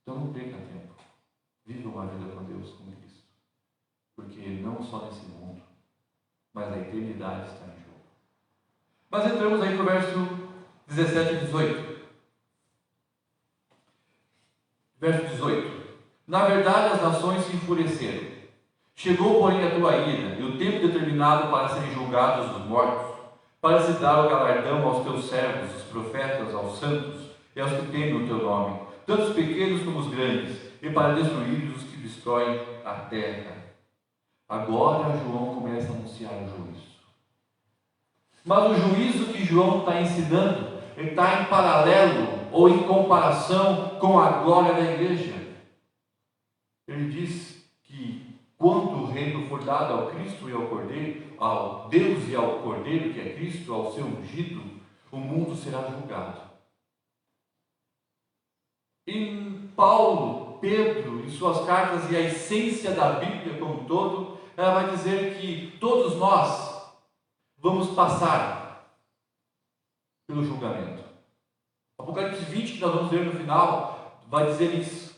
Então não perca tempo. Viva uma vida com Deus, com Cristo. Porque não só nesse mundo, mas a eternidade está em jogo. Mas entramos aí para o verso 17 e 18. Verso 18. Na verdade, as nações se enfureceram. Chegou, porém, a tua ira, e o tempo determinado para serem julgados os mortos, para se dar o galardão aos teus servos, os profetas, aos santos e aos que temem o teu nome, tanto os pequenos como os grandes, e para destruir os que destroem a terra. Agora João começa a anunciar o juízo. Mas o juízo que João está ensinando, ele está em paralelo ou em comparação com a glória da igreja. Ele diz que quando o reino for dado ao Cristo e ao Cordeiro, ao Deus e ao Cordeiro, que é Cristo, ao seu ungido, o mundo será julgado. E Paulo, Pedro, em suas cartas e a essência da Bíblia como um todo, ela vai dizer que todos nós vamos passar pelo julgamento. Apocalipse 20, que nós vamos ler no final, vai dizer isso.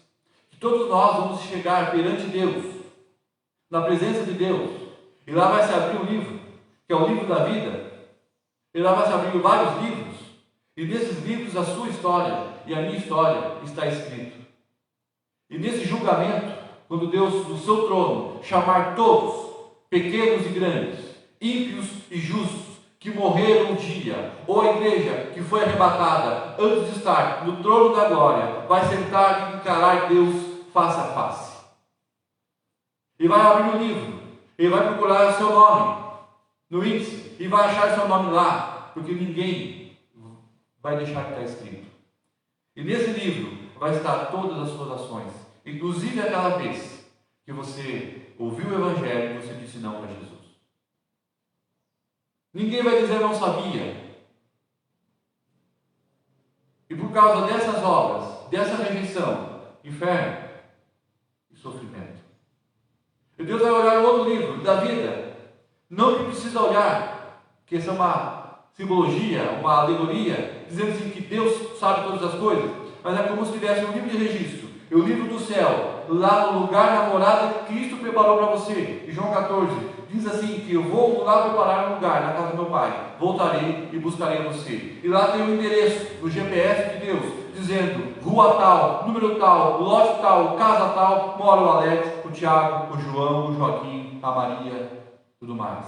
Que todos nós vamos chegar perante Deus, na presença de Deus, e lá vai se abrir um livro, que é o livro da vida, e lá vai se abrir vários livros, e nesses livros a sua história e a minha história está escrito. E nesse julgamento, quando Deus, do seu trono, chamar todos, pequenos e grandes, ímpios e justos, que morreram um dia, ou a igreja que foi arrebatada antes de estar no trono da glória, vai sentar e encarar Deus face a face. E vai abrir o livro, e vai procurar o seu nome no índice, e vai achar seu nome lá, porque ninguém vai deixar que está escrito. E nesse livro vai estar todas as suas ações, inclusive aquela vez que você ouviu o Evangelho e você disse não para Jesus. Ninguém vai dizer não sabia. E por causa dessas obras, dessa rejeição, inferno e sofrimento. E Deus vai olhar o outro livro da vida. Não que precisa olhar, que essa é uma simbologia, uma alegoria, dizendo assim que Deus sabe todas as coisas, mas é como se tivesse um livro de registro, e o livro do céu, lá no lugar da morada que Cristo preparou para você. E João 14 diz assim, que eu vou lá preparar um lugar na casa do meu Pai, voltarei e buscarei você. E lá tem o endereço do GPS de Deus, dizendo, rua tal, número tal, lote tal, casa tal, mora o Alex, o Tiago, o João, o Joaquim, a Maria, tudo mais.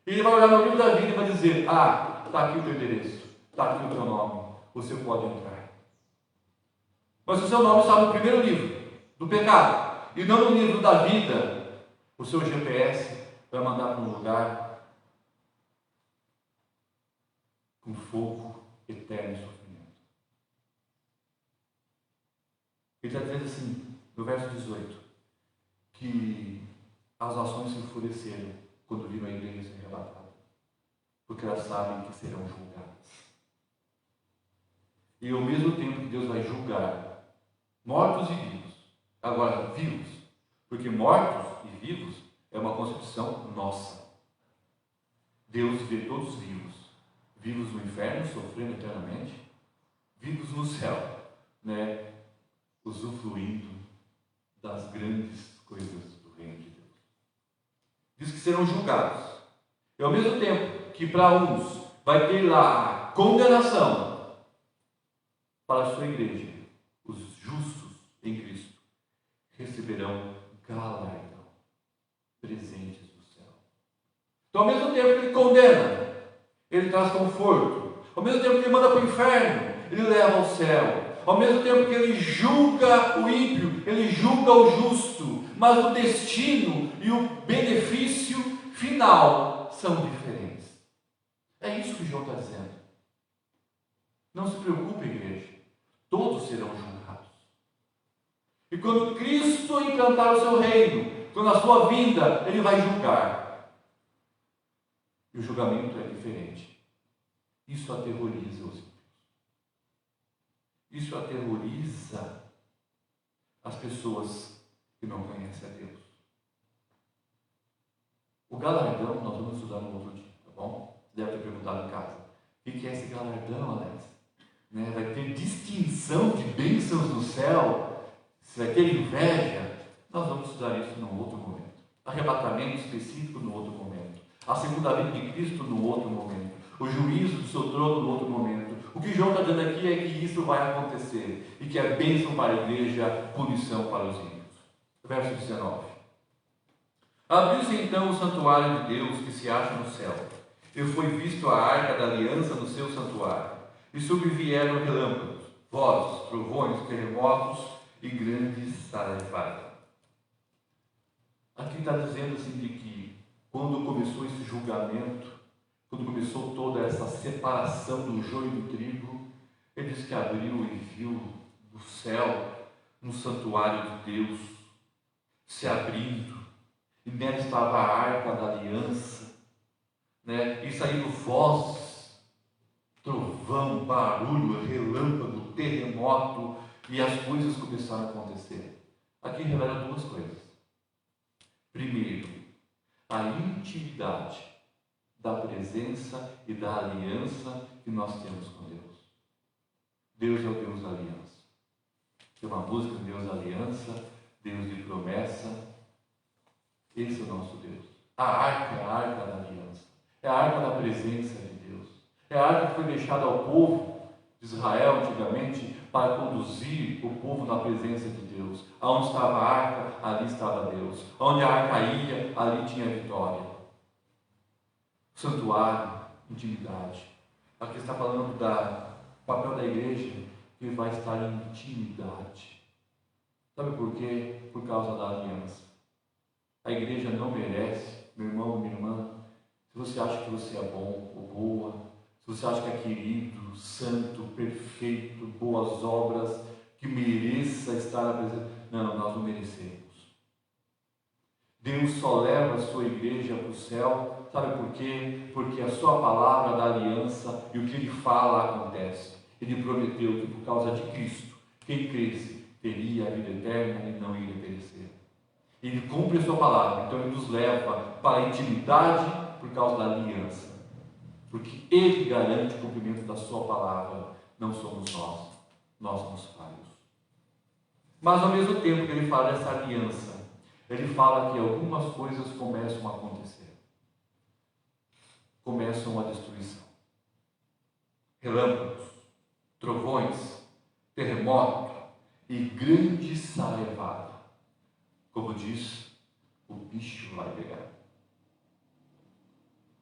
E ele vai olhar no livro da vida e vai dizer, está aqui o teu endereço, está aqui o teu nome, você pode entrar. Mas o seu nome está no primeiro livro, do pecado, e não no livro da vida. O seu GPS vai mandar para um lugar com fogo eterno e sofrimento. Ele está dizendo assim, no verso 18, que as nações se enfureceram quando viram a igreja ser arrebatada, porque elas sabem que serão julgadas. E ao mesmo tempo que Deus vai julgar mortos e vivos, agora vivos, porque mortos e vivos é uma concepção nossa. Deus vê todos vivos, vivos no inferno, sofrendo eternamente, vivos no céu, usufruindo das grandes coisas do reino de Deus. Diz que serão julgados. E ao mesmo tempo que para uns vai ter lá a condenação, para a sua igreja, os justos em Cristo receberão galardão, presentes do céu. Então, ao mesmo tempo que ele condena, ele traz conforto. Ao mesmo tempo que ele manda para o inferno, ele leva ao céu. Ao mesmo tempo que ele julga o ímpio, ele julga o justo. Mas o destino e o benefício final são diferentes. É isso que João está dizendo. Não se preocupe, igreja. Todos serão julgados. E quando Cristo implantar o seu reino, quando a sua vinda, ele vai julgar. E o julgamento é diferente. Isso aterroriza os ímpios. Isso aterroriza as pessoas que não conhecem a Deus. O galardão nós vamos estudar no outro dia, tá bom? Você deve ter perguntado em casa. O que é esse galardão, Alex? Vai ter distinção de bênçãos no céu? Se vai ter inveja? Nós vamos estudar isso num outro momento. Arrebatamento específico no outro momento. A segunda vinda de Cristo no outro momento. O juízo do seu trono no outro momento. O que João está dizendo aqui é que isso vai acontecer e que é bênção para a igreja, punição para os ímpios. Verso 19. Abriu-se então o santuário de Deus que se acha no céu, e foi visto a arca da aliança no seu santuário, e sobrevieram relâmpagos, vozes, trovões, terremotos e grandes saraivada. Aqui está dizendo assim de que quando começou esse julgamento, quando começou toda essa separação do joio e do trigo, ele diz que abriu e viu o céu, no santuário de Deus, se abrindo, e nela estava a arca da aliança, e saindo vozes, trovão, barulho, relâmpago, terremoto, e as coisas começaram a acontecer. Aqui revela duas coisas. Primeiro, a intimidade da presença e da aliança que nós temos com Deus. Deus é o Deus da aliança. Tem uma música, Deus da aliança, Deus de promessa. Esse é o nosso Deus. A arca é a arca da aliança. É a arca da presença de Deus. É a arca que foi deixada ao povo de Israel antigamente para conduzir o povo na presença de Deus. Aonde estava a arca, ali estava Deus. Onde a arca ia, ali tinha vitória. Santuário, intimidade. Aqui está falando do papel da igreja, que vai estar em intimidade. Sabe por quê? Por causa da aliança. A igreja não merece, meu irmão, minha irmã, se você acha que você é bom ou boa, se você acha que é querido, santo, perfeito, boas obras, que mereça estar na presença. Não, nós não merecemos. Deus só leva a sua igreja para o céu, sabe por quê? Porque a sua palavra da aliança e o que ele fala acontece. Ele prometeu que por causa de Cristo, quem cresce teria a vida eterna e não iria perecer. Ele cumpre a sua palavra, então ele nos leva para a intimidade por causa da aliança. Porque ele garante o cumprimento da sua palavra, não somos nós somos falhos. Mas ao mesmo tempo que ele fala dessa aliança, ele fala que algumas coisas começam a acontecer. Começam a destruição. Relâmpagos, trovões, terremoto e grande saraivada. Como diz, o bicho vai pegar.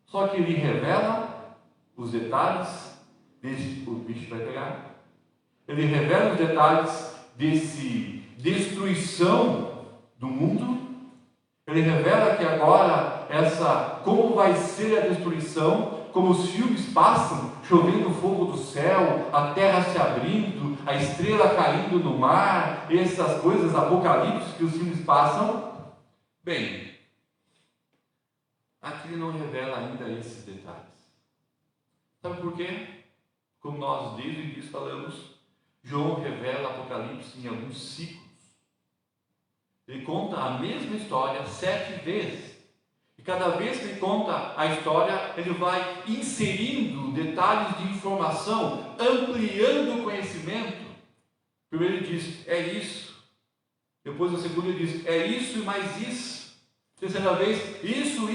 Só que ele revela os detalhes desse o bicho vai pegar. Ele revela os detalhes desse destruição do mundo. Ele revela que agora como vai ser a destruição, como os filmes passam, chovendo fogo do céu, a terra se abrindo, a estrela caindo no mar, essas coisas apocalípticas que os filmes passam. Bem, aqui ele não revela ainda esses detalhes. Sabe por quê? Como nós desde o início falamos, João revela Apocalipse em alguns ciclos. Ele conta a mesma história 7 vezes. E cada vez que ele conta a história, ele vai inserindo detalhes de informação, ampliando o conhecimento. Primeiro ele diz, é isso. Depois a segunda ele diz, é isso e mais isso. Terceira vez, isso.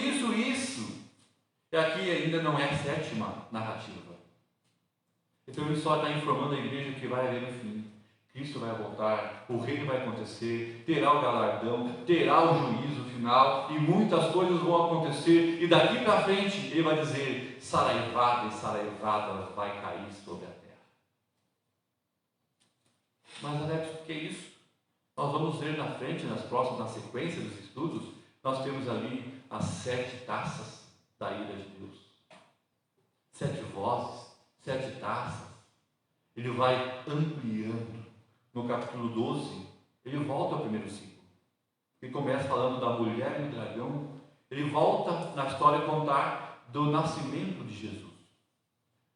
E aqui ainda não é a 7ª narrativa. Então ele só está informando a igreja que vai haver no fim. Cristo vai voltar, o reino vai acontecer, terá o galardão, terá o juízo final e muitas coisas vão acontecer. E daqui para frente ele vai dizer: saraivada e saraivada vai cair sobre a terra. Mas, adeptos, o que é isso? Nós vamos ver na frente, na sequência dos estudos, nós temos ali as 7 taças da ira de Deus. 7 vozes, 7 taças. Ele vai ampliando. No capítulo 12, ele volta ao primeiro ciclo. Ele começa falando da mulher e do dragão. Ele volta na história a contar do nascimento de Jesus.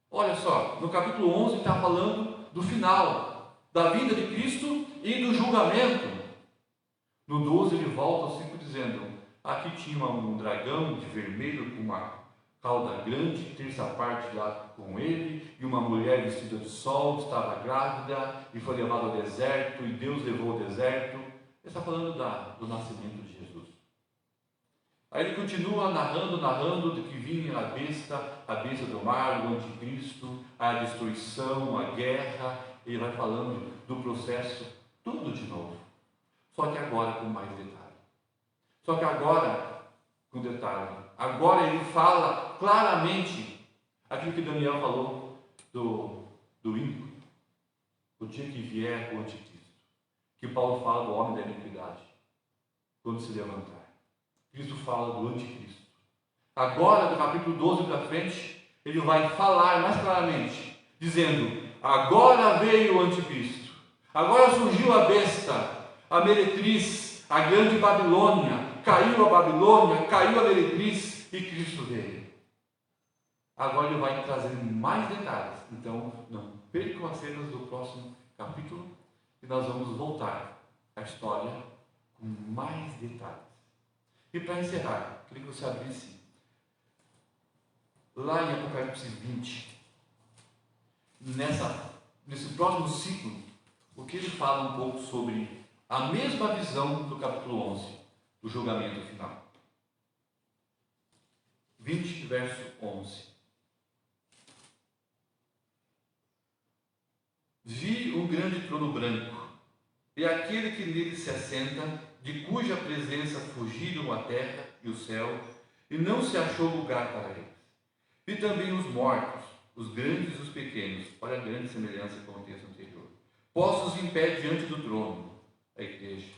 Olha só, no capítulo 11 está falando do final, da vinda de Cristo e do julgamento. No 12 ele volta ao ciclo dizendo: aqui tinha um dragão de vermelho com uma cauda grande, terça parte lá com ele, e uma mulher vestida de sol, estava grávida, e foi levada ao deserto, e Deus levou ao deserto. Ele está falando do nascimento de Jesus. Aí ele continua narrando de que vinha a besta do mar, o anticristo, a destruição, a guerra. Ele vai falando do processo tudo de novo, só que agora com mais detalhe. Só que agora, com detalhe, agora ele fala claramente aquilo que Daniel falou do ímpio, o dia que vier o anticristo, que Paulo fala do homem da iniquidade, quando se levantar. Cristo fala do anticristo. Agora, do capítulo 12 para frente, ele vai falar mais claramente, dizendo: agora veio o anticristo, agora surgiu a besta, a meretriz, a grande Babilônia. Caiu a Babilônia, caiu a meretriz e Cristo veio. Agora ele vai trazer mais detalhes. Então, não percam as cenas do próximo capítulo, e nós vamos voltar à história com mais detalhes. E para encerrar, queria que você abrisse lá em Apocalipse 20, nesse próximo ciclo, o que ele fala um pouco sobre a mesma visão do capítulo 11, do julgamento final. 20, verso 11. Vi um grande trono branco, e aquele que nele se assenta, de cuja presença fugiram a terra e o céu, e não se achou lugar para eles. E também os mortos, os grandes e os pequenos, olha a grande semelhança com o texto anterior, postos em pé diante do trono, a igreja.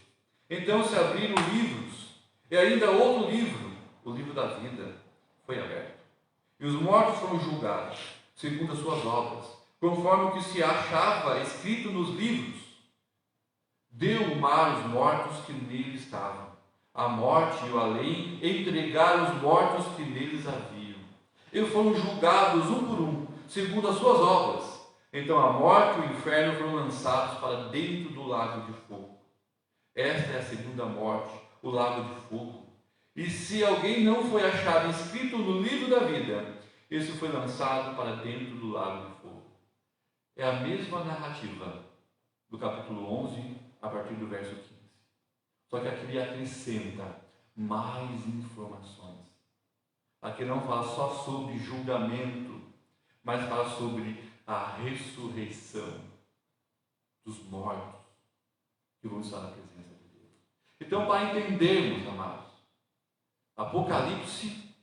Então se abriram livros, e ainda outro livro, o livro da vida, foi aberto. E os mortos foram julgados, segundo as suas obras, conforme o que se achava escrito nos livros. Deu o mar aos mortos que nele estavam. A morte e o além entregaram os mortos que neles haviam. Eles foram julgados um por um, segundo as suas obras. Então a morte e o inferno foram lançados para dentro do lago de fogo. Esta é a segunda morte, o lago de fogo. E se alguém não foi achado inscrito no livro da vida, esse foi lançado para dentro do lago de fogo. É a mesma narrativa do capítulo 11, a partir do verso 15. Só que aqui ele acrescenta mais informações. Aqui não fala só sobre julgamento, mas fala sobre a ressurreição dos mortos que vão estar na presença de Deus. Então, para entendermos, amados, Apocalipse,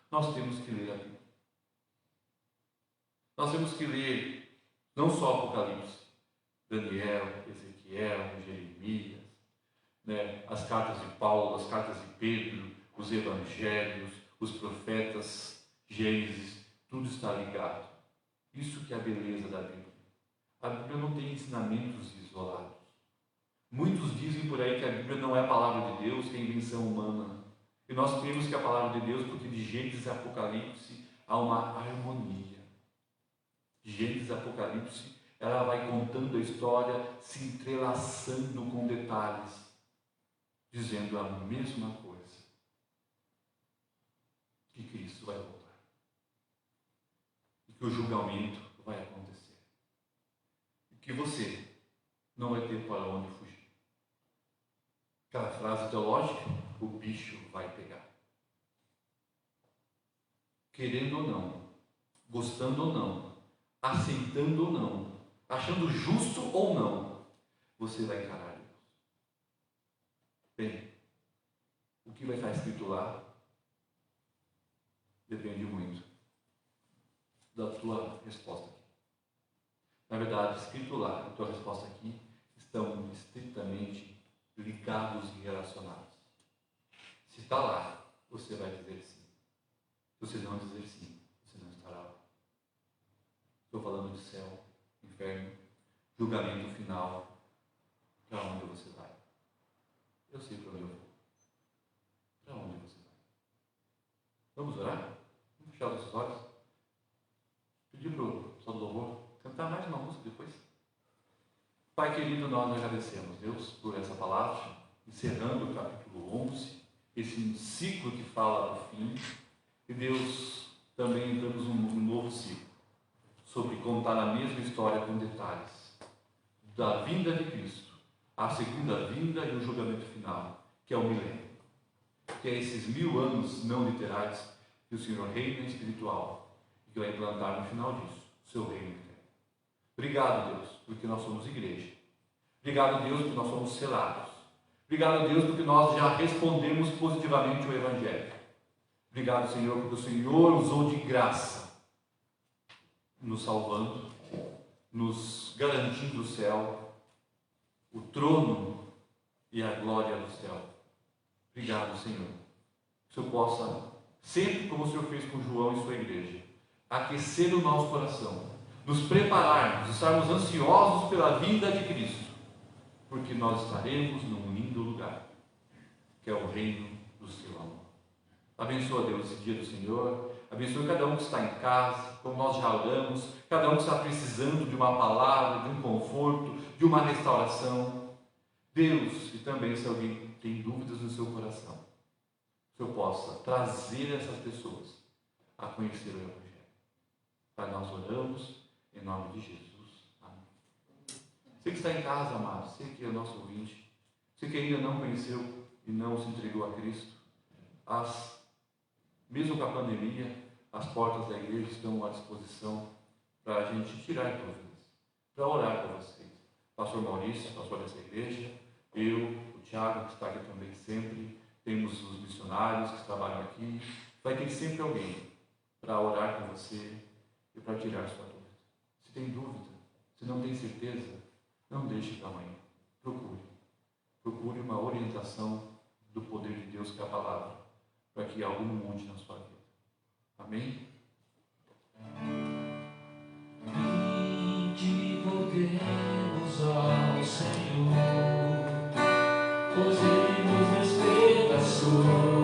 nós temos que ler a Bíblia. Nós temos que ler não só Apocalipse, Daniel, Ezequiel, Jeremias, as cartas de Paulo, as cartas de Pedro, os evangelhos, os profetas, Gênesis, tudo está ligado. Isso que é a beleza da Bíblia. A Bíblia não tem ensinamentos isolados. Muitos dizem por aí que a Bíblia não é a palavra de Deus, que é invenção humana. E nós cremos que é a palavra de Deus, porque de Gênesis e Apocalipse há uma harmonia. Gênesis e Apocalipse, ela vai contando a história, se entrelaçando com detalhes, dizendo a mesma coisa, que Cristo vai voltar, e que o julgamento vai acontecer, e que você não vai ter para onde fugir. Aquela frase teológica, o bicho vai pegar. Querendo ou não, gostando ou não, aceitando ou não, achando justo ou não, você vai encarar Deus? Bem, o que vai estar escrito lá depende muito da tua resposta aqui. Na verdade, escrito lá, a tua resposta aqui, estão estritamente ligados e relacionados. Se está lá, você vai dizer sim. Se você não dizer sim, você não estará lá. Estou falando de céu, inferno, julgamento final. Para onde você vai? Eu sei para onde eu vou. Para onde você vai? Vamos orar? Vamos fechar os nossos olhos? Pedir para o pessoal do louvor cantar mais uma música depois. Pai querido, nós agradecemos, Deus, por essa palavra, encerrando o capítulo 11, esse ciclo que fala do fim, e Deus, também entramos num novo ciclo, sobre contar a mesma história com detalhes, da vinda de Cristo, a segunda vinda e o julgamento final, que é o milênio, que é esses 1000 anos não literais que o Senhor reina espiritual, e que vai implantar no final disso, o seu reino eterno. Obrigado, Deus, porque nós somos igreja. Obrigado, Deus, porque nós somos selados. Obrigado, Deus, porque nós já respondemos positivamente o Evangelho. Obrigado, Senhor, porque o Senhor usou de graça, nos salvando, nos garantindo o céu, o trono e a glória do céu. Obrigado, Senhor. Que o Senhor possa, sempre como o Senhor fez com João e sua igreja, aquecer o nosso coração, nos prepararmos, estarmos ansiosos pela vinda de Cristo, porque nós estaremos num lindo lugar, que é o reino do seu amor. Abençoa, Deus, esse dia do Senhor. Abençoa cada um que está em casa, como nós já oramos, cada um que está precisando de uma palavra, de um conforto, de uma restauração. Deus, e também se alguém tem dúvidas no seu coração, que eu possa trazer essas pessoas a conhecer o Evangelho. Pai, nós oramos em nome de Jesus. Amém. Você que está em casa, amado, você que é o nosso ouvinte, você que ainda não conheceu e não se entregou a Cristo, mesmo com a pandemia, as portas da igreja estão à disposição para a gente tirar dúvidas, para orar por vocês. Pastor Maurício, pastor dessa igreja, eu, o Tiago, que está aqui também sempre, temos os missionários que trabalham aqui, vai ter sempre alguém para orar com você e para tirar sua dúvida. Se tem dúvida, se não tem certeza, não deixe para amanhã. Procure uma orientação do poder de Deus, que é a palavra, para que algo mude na sua vida. Amém? Vinde, voltemos ao Senhor, pois Ele nos desperta.